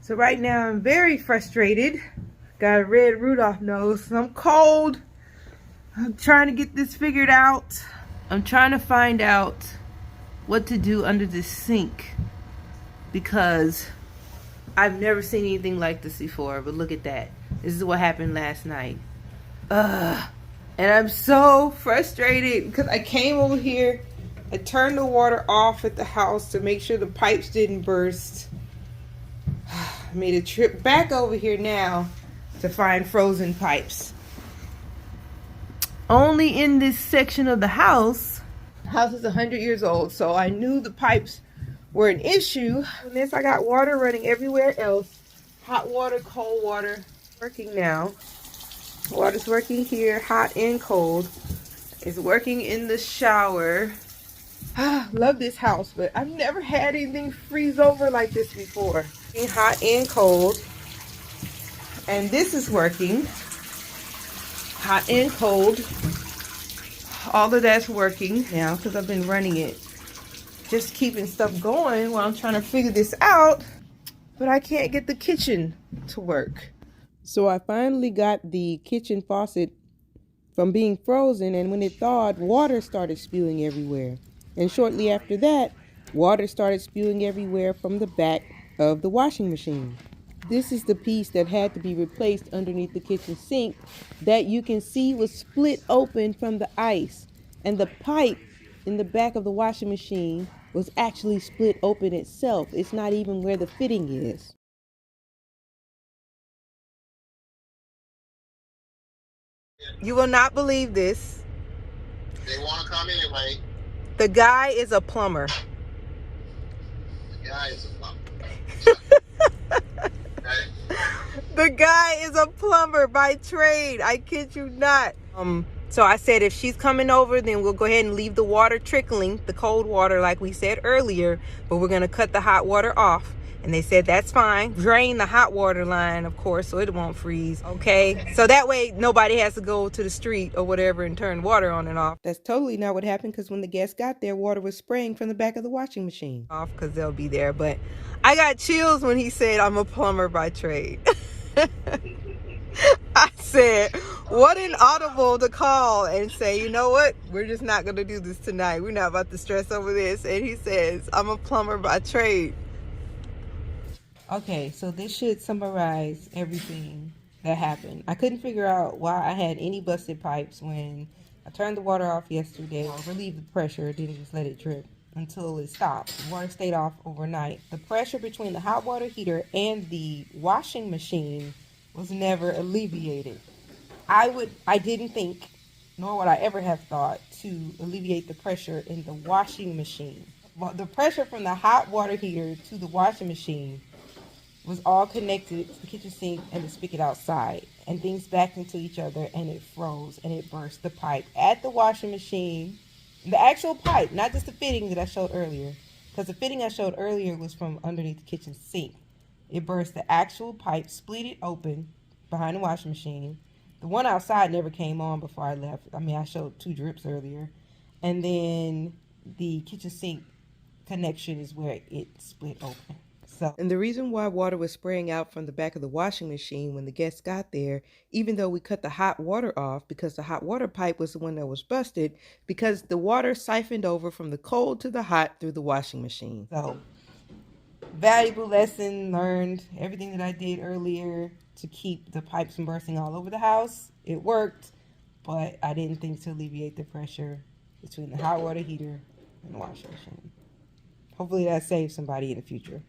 So right now I'm very frustrated. Got a red Rudolph nose. I'm cold. I'm trying to get this figured out. I'm trying to find out what to do under this sink because I've never seen anything like this before. But look at that. This is what happened last night. And I'm so frustrated because I came over here. I turned the water off at the house to make sure the pipes didn't burst. I made a trip back over here now to find frozen pipes. Only in this section of the house. The house is 100 years old, so I knew the pipes were an issue. And this, I got water running everywhere else. Hot water, cold water, working now. Water's working here, hot and cold. It's working in the shower. Love this house, but I've never had anything freeze over like this before. Hot and cold. And this is working. Hot and cold. All of that's working now because I've been running it. Just keeping stuff going while I'm trying to figure this out. But I can't get the kitchen to work. So I finally got the kitchen faucet from being frozen, and when it thawed, water started spewing everywhere. And shortly after that, water started spewing everywhere from the back of the washing machine. This is the piece that had to be replaced underneath the kitchen sink that you can see was split open from the ice. And the pipe in the back of the washing machine was actually split open itself. It's not even where the fitting is. You will not believe this. They want to come anyway. The guy is a plumber. The guy is a plumber. The guy is a plumber by trade. I kid you not. So I said if she's coming over, then we'll go ahead and leave the water trickling, the cold water like we said earlier, but we're going to cut the hot water off. And they said that's fine. Drain the hot water line, of course, so it won't freeze. Okay. So that way nobody has to go to the street or whatever and turn water on and off. That's totally not what happened because when the guests got there, water was spraying from the back of the washing machine. Off because they'll be there. But I got chills when he said I'm a plumber by trade. I said, what an audible to call and say, you know what? We're just not going to do this tonight. We're not about to stress over this. And he says, I'm a plumber by trade. Okay, so this should summarize everything that happened. I couldn't figure out why I had any busted pipes when I turned the water off yesterday. I relieved the pressure, didn't just let it drip until it stopped. The water stayed off overnight. The pressure between the hot water heater and the washing machine was never alleviated. I didn't think, nor would I ever have thought, to alleviate the pressure in the washing machine. Well, the pressure from the hot water heater to the washing machine was all connected to the kitchen sink and the spigot outside, and things backed into each other, and it froze and it burst the pipe at the washing machine. The actual pipe, not just the fitting that I showed earlier, because the fitting I showed earlier was from underneath the kitchen sink. It burst the actual pipe, split it open behind the washing machine. The one outside never came on before I left. I mean, I showed 2 drips earlier. And then the kitchen sink connection is where it split open. And the reason why water was spraying out from the back of the washing machine when the guests got there, even though we cut the hot water off because the hot water pipe was the one that was busted, because the water siphoned over from the cold to the hot through the washing machine. So, valuable lesson learned. Everything that I did earlier to keep the pipes from bursting all over the house, it worked, but I didn't think to alleviate the pressure between the hot water heater and the washing machine. Hopefully that saves somebody in the future.